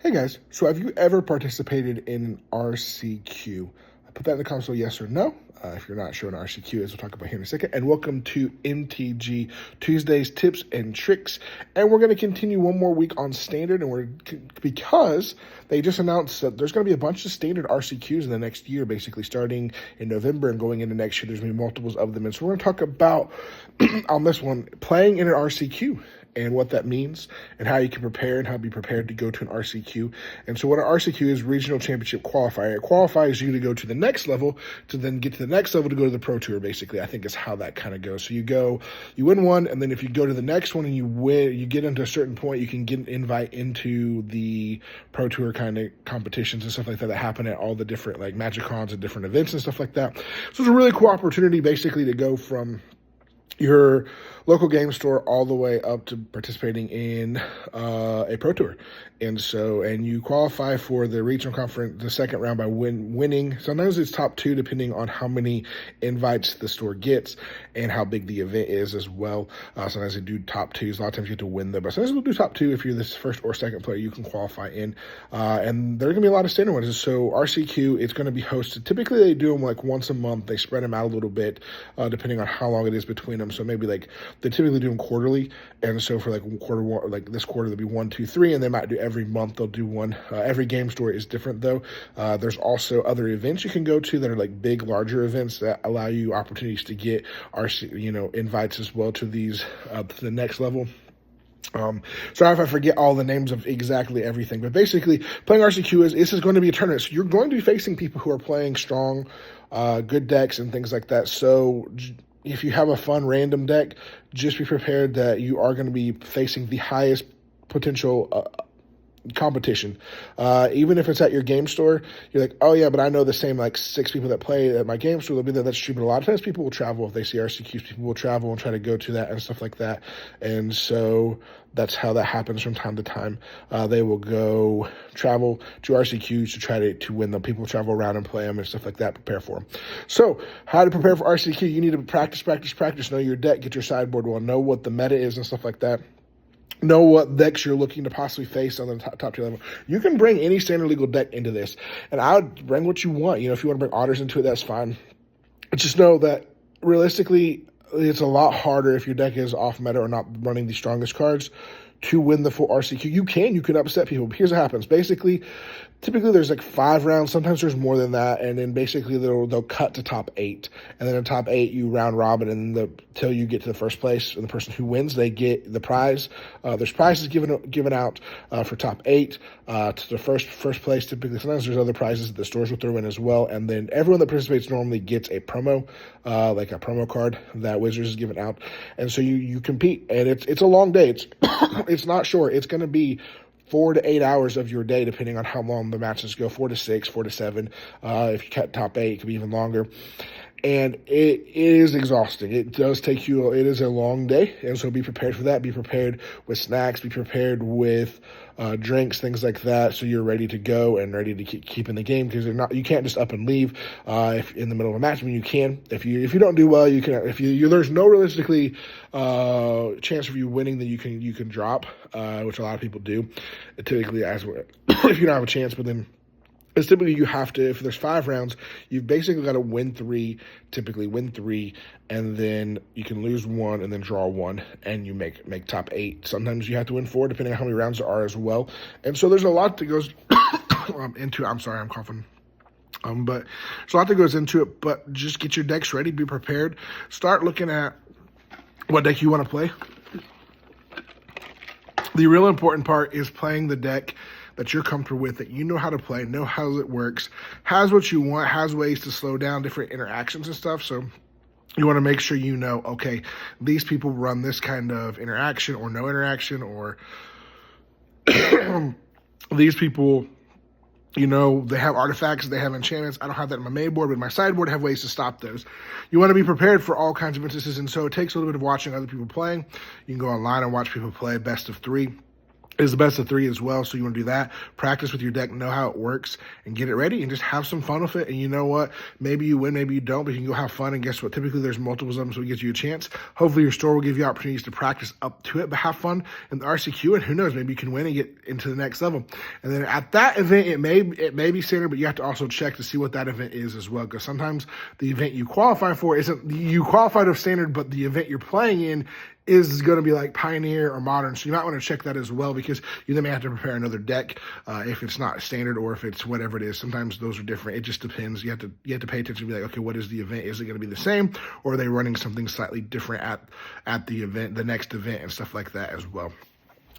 Hey guys, so have you ever participated in an RCQ? Put that in the comments below, yes or no. If you're not sure what an RCQ is, we'll talk about here in a second. And welcome to MTG Tuesday's tips and tricks. And we're going to continue one more week on standard, because they just announced that there's going to be a bunch of standard RCQs in the next year, basically starting in November and going into next year. There's going to be multiples of them. And so we're going to talk about on this one playing in an RCQ and what that means and how you can prepare and how to be prepared to go to an RCQ. And so what an RCQ is, Regional Championship Qualifier. It qualifies you to go to the next level, to then get to the next level to go to the Pro Tour, basically. I think is how that kind of goes. So you win one, and then if you go to the next one and you win, you get into a certain point, you can get an invite into the Pro Tour kind of competitions and stuff like that happen at all the different like Magicons and different events and stuff like that. So it's a really cool opportunity basically to go from your local game store all the way up to participating in a Pro Tour. And you qualify for the regional conference, the second round, by winning. Sometimes it's top two, depending on how many invites the store gets and how big the event is as well. Sometimes they do top twos. A lot of times you get to win them, but sometimes we'll do top two. If you're this first or second player, you can qualify in. And there are going to be a lot of standard ones. So RCQ, it's going to be hosted. Typically, they do them like once a month. They spread them out a little bit, depending on how long it is between them. So maybe like they typically do them quarterly. And so for like quarter one, like this quarter, there'll be 1, 2, 3, and they might do every month. They'll do one. Every game store is different though. There's also other events you can go to that are like big, larger events that allow you opportunities to get invites as well to these to the next level. Sorry if I forget all the names of exactly everything, but basically playing RCQ this is going to be a tournament. So you're going to be facing people who are playing strong, good decks and things like that. So if you have a fun random deck, just be prepared that you are going to be facing the highest potential competition. Even if it's at your game store, you're like, oh yeah, but I know the same like 6 people that play at my game store. They'll be there. That's true. But a lot of times people will travel if they see RCQs. People will travel and try to go to that and stuff like that. And so that's how that happens from time to time. They will go travel to RCQs to try to win them. People travel around and play them and stuff like that, prepare for them. So how to prepare for RCQ? You need to practice, know your deck, get your sideboard well, know what the meta is and stuff like that. Know what decks you're looking to possibly face on the top tier level. You can bring any standard legal deck into this, and I would bring what you want. If you want to bring otters into it, that's fine. Just know that realistically, it's a lot harder if your deck is off meta or not running the strongest cards to win the full RCQ. You can upset people. But here's what happens. Basically, typically there's like 5 rounds. Sometimes there's more than that. And then basically they'll cut to top 8. And then in top 8, you round robin until you get to the first place. And the person who wins, they get the prize. There's prizes given out for top 8 to the first place. Typically, sometimes there's other prizes that the stores will throw in as well. And then everyone that participates normally gets a promo, like a promo card that Wizards is giving out. And so you compete. And it's a long day. It's not short. It's going to be 4 to 8 hours of your day, depending on how long the matches go. 4 to 6, 4 to 7. If you cut top 8, it could be even longer. And it is exhausting. It does take you, it is a long day. And so be prepared for that. Be prepared with snacks. Be prepared with drinks, things like that. So you're ready to go and ready to keep in the game, because you can't just up and leave if in the middle of a match. I mean, you can. If you don't do well, you can. There's no realistically chance of you winning, then you can drop, which a lot of people do. Typically, if you don't have a chance, but then. It's typically you have to, if there's 5 rounds, you've basically got to win 3, and then you can lose 1 and then draw 1, and you make top 8. Sometimes you have to win 4, depending on how many rounds there are as well. And so there's a lot that goes into, I'm sorry, I'm coughing. But there's a lot that goes into it, but just get your decks ready, be prepared. Start looking at what deck you want to play. The real important part is playing the deck that you're comfortable with, that you know how to play, know how it works, has what you want, has ways to slow down different interactions and stuff. So you want to make sure you know, okay, these people run this kind of interaction or no interaction, or these people, they have artifacts, they have enchantments. I don't have that in my main board, but my sideboard have ways to stop those. You want to be prepared for all kinds of instances, and so it takes a little bit of watching other people playing. You can go online and watch people play best of 3. is the best of 3 as well. So you want to do that, practice with your deck, know how it works, and get it ready and just have some fun with it. And you know what? Maybe you win, maybe you don't, but you can go have fun. And guess what? Typically there's multiples of them, so it gives you a chance. Hopefully your store will give you opportunities to practice up to it, but have fun in the RCQ, and who knows, maybe you can win and get into the next level. And then at that event, it may be standard, but you have to also check to see what that event is as well, because sometimes the event you qualify for isn't, you qualified of standard, but the event you're playing in is going to be like Pioneer or Modern. So you might want to check that as well, because you then may have to prepare another deck if it's not standard or if it's whatever it is. Sometimes those are different. It just depends. You have to pay attention to be like, okay, what is the event? Is it going to be the same, or are they running something slightly different at the event, the next event, and stuff like that as well.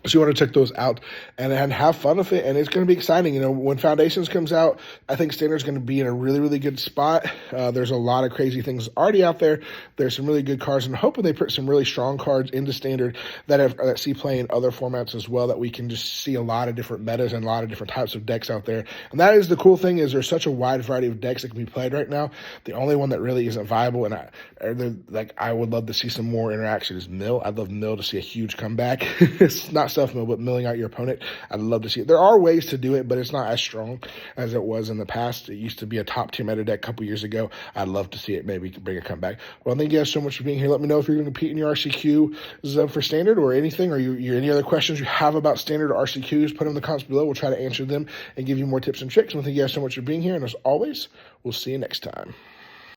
So you want to check those out and have fun with it, and it's going to be exciting. You know, when Foundations comes out, I think Standard's going to be in a really, really good spot. There's a lot of crazy things already out there. There's some really good cards, and I'm hoping they put some really strong cards into Standard that see play in other formats as well, that we can just see a lot of different metas and a lot of different types of decks out there. And that is the cool thing, is there's such a wide variety of decks that can be played right now. The only one that really isn't viable, and I would love to see some more interaction, is Mill. I'd love Mill to see a huge comeback. It's not self-mill, but milling out your opponent. I'd love to see it. There are ways to do it, but it's not as strong as it was in the past. It used to be a top tier meta deck a couple years ago. I'd love to see it maybe bring a comeback. Well, thank you guys so much for being here. Let me know if you're going to compete in your RCQ for Standard or anything, or any other questions you have about Standard or RCQs, put them in the comments below. We'll try to answer them and give you more tips and tricks. And thank you guys so much for being here. And as always, we'll see you next time.